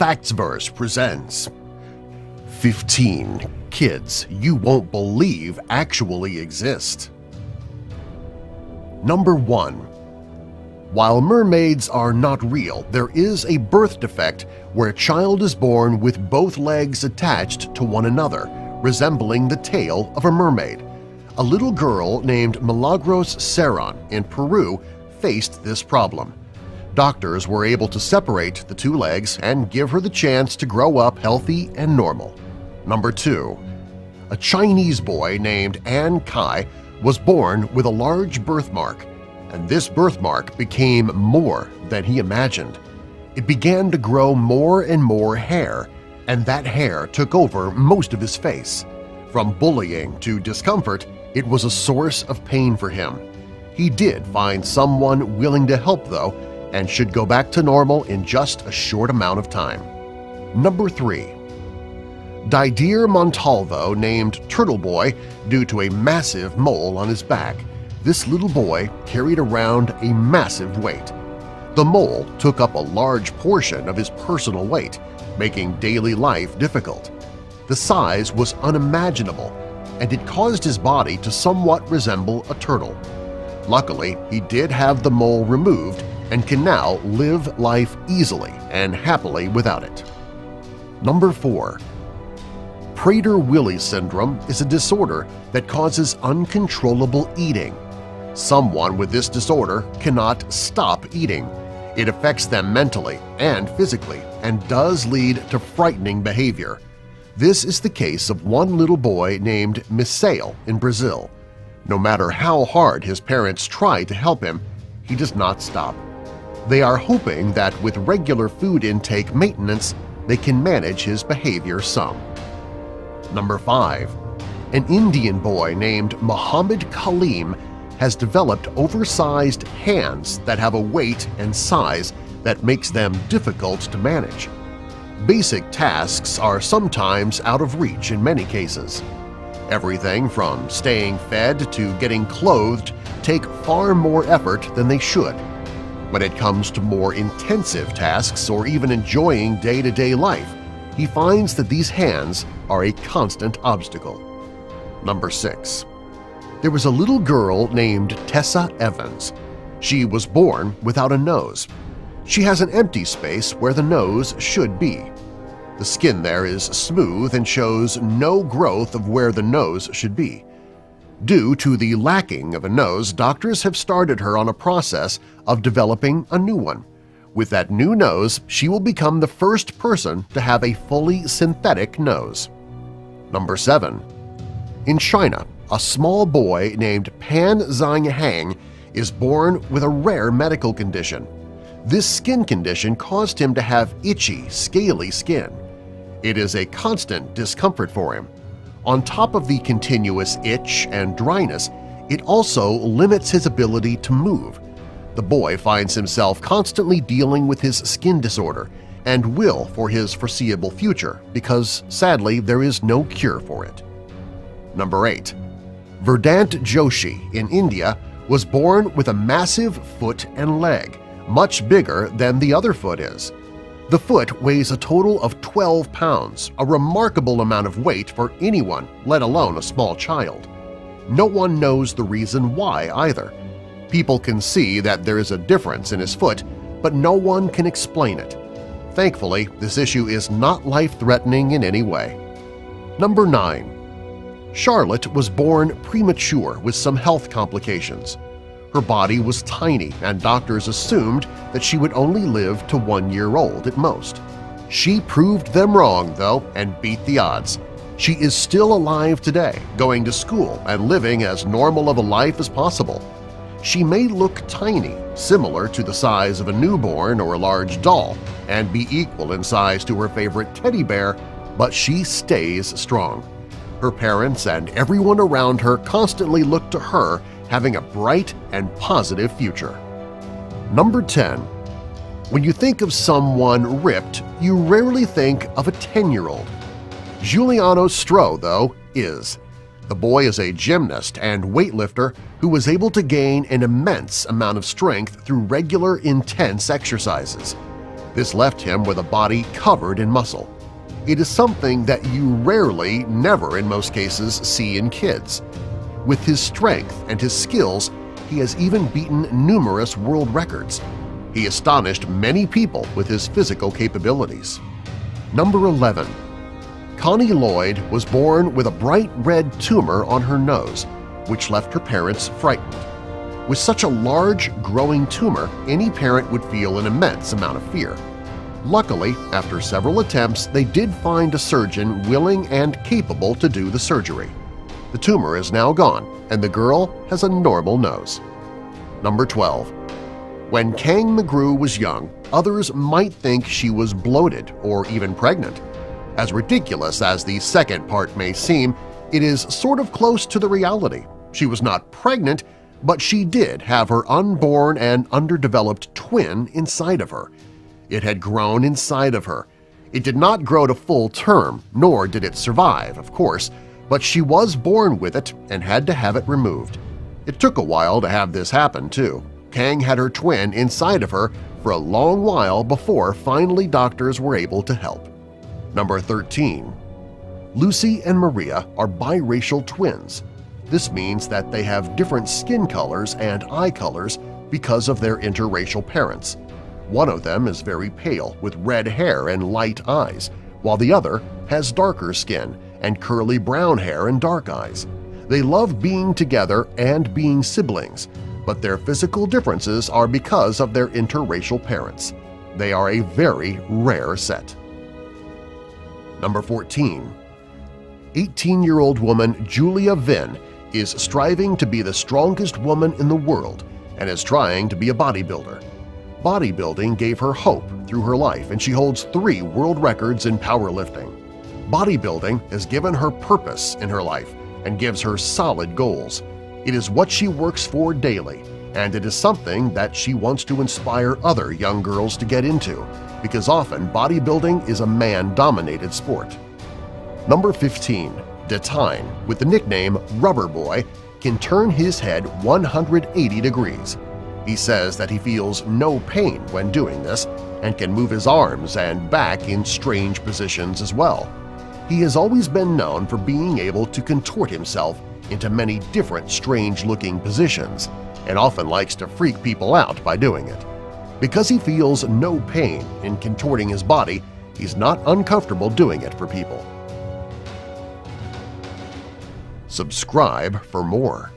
Factsverse presents 15 kids you won't believe actually exist. Number 1. While mermaids are not real, there is a birth defect where a child is born with both legs attached to one another, resembling the tail of a mermaid. A little girl named Milagros Cerón in Peru faced this problem. Doctors were able to separate the two legs and give her the chance to grow up healthy and normal. Number 2. A Chinese boy named An Kai was born with a large birthmark, and this birthmark became more than he imagined. It began to grow more and more hair, and that hair took over most of his face. From bullying to discomfort, it was a source of pain for him. He did find someone willing to help, though, and should go back to normal in just a short amount of time. Number 3. Didier Montalvo named Turtle Boy due to a massive mole on his back. This little boy carried around a massive weight. The mole took up a large portion of his personal weight, making daily life difficult. The size was unimaginable, and it caused his body to somewhat resemble a turtle. Luckily, he did have the mole removed and can now live life easily and happily without it. Number 4. Prader-Willi syndrome is a disorder that causes uncontrollable eating. Someone with this disorder cannot stop eating. It affects them mentally and physically and does lead to frightening behavior. This is the case of one little boy named Misael in Brazil. No matter how hard his parents try to help him, he does not stop. They are hoping that with regular food intake maintenance, they can manage his behavior some. Number 5. An Indian boy named Muhammad Kaleem has developed oversized hands that have a weight and size that makes them difficult to manage. Basic tasks are sometimes out of reach in many cases. Everything from staying fed to getting clothed take far more effort than they should. When it comes to more intensive tasks or even enjoying day-to-day life, he finds that these hands are a constant obstacle. Number 6. There was a little girl named Tessa Evans. She was born without a nose. She has an empty space where the nose should be. The skin there is smooth and shows no growth of where the nose should be. Due to the lacking of a nose, doctors have started her on a process of developing a new one. With that new nose, she will become the first person to have a fully synthetic nose. Number 7. In China, a small boy named Pan Zhanghang is born with a rare medical condition. This skin condition caused him to have itchy, scaly skin. It is a constant discomfort for him. On top of the continuous itch and dryness, it also limits his ability to move. The boy finds himself constantly dealing with his skin disorder and will for his foreseeable future because, sadly, there is no cure for it. Number 8. Vedant Joshi in India was born with a massive foot and leg, much bigger than the other foot is. The foot weighs a total of 12 pounds, a remarkable amount of weight for anyone, let alone a small child. No one knows the reason why either. People can see that there is a difference in his foot, but no one can explain it. Thankfully, this issue is not life-threatening in any way. Number 9. Charlotte was born premature with some health complications. Her body was tiny and doctors assumed that she would only live to 1 year old at most. She proved them wrong, though, and beat the odds. She is still alive today, going to school and living as normal of a life as possible. She may look tiny, similar to the size of a newborn or a large doll, and be equal in size to her favorite teddy bear, but she stays strong. Her parents and everyone around her constantly look to her having a bright and positive future. Number 10. When you think of someone ripped, you rarely think of a 10-year-old. Giuliano Stro, though, is. The boy is a gymnast and weightlifter who was able to gain an immense amount of strength through regular, intense exercises. This left him with a body covered in muscle. It is something that you rarely, never in most cases, see in kids. With his strength and his skills, he has even beaten numerous world records. He astonished many people with his physical capabilities. Number 11. Connie Lloyd was born with a bright red tumor on her nose, which left her parents frightened. With such a large, growing tumor, any parent would feel an immense amount of fear. Luckily, after several attempts, they did find a surgeon willing and capable to do the surgery. The tumor is now gone, and the girl has a normal nose. Number 12. When Kang McGrew was young, others might think she was bloated or even pregnant. As ridiculous as the second part may seem, it is sort of close to the reality. She was not pregnant, but she did have her unborn and underdeveloped twin inside of her. It had grown inside of her. It did not grow to full term, nor did it survive, of course, but she was born with it and had to have it removed. It took a while to have this happen, too. Kang had her twin inside of her for a long while before finally doctors were able to help. Number 13. Lucy and Maria are biracial twins. This means that they have different skin colors and eye colors because of their interracial parents. One of them is very pale with red hair and light eyes, while the other has darker skin and curly brown hair and dark eyes. They love being together and being siblings, but their physical differences are because of their interracial parents. They are a very rare set. Number 14. 18-year-old woman Julia Vinn is striving to be the strongest woman in the world and is trying to be a bodybuilder. Bodybuilding gave her hope through her life, and she holds 3 world records in powerlifting. Bodybuilding has given her purpose in her life and gives her solid goals. It is what she works for daily, and it is something that she wants to inspire other young girls to get into, because often bodybuilding is a man-dominated sport. Number 15. Detine, with the nickname Rubber Boy, can turn his head 180 degrees. He says that he feels no pain when doing this and can move his arms and back in strange positions as well. He has always been known for being able to contort himself into many different strange-looking positions and often likes to freak people out by doing it. Because he feels no pain in contorting his body, he's not uncomfortable doing it for people. Subscribe for more.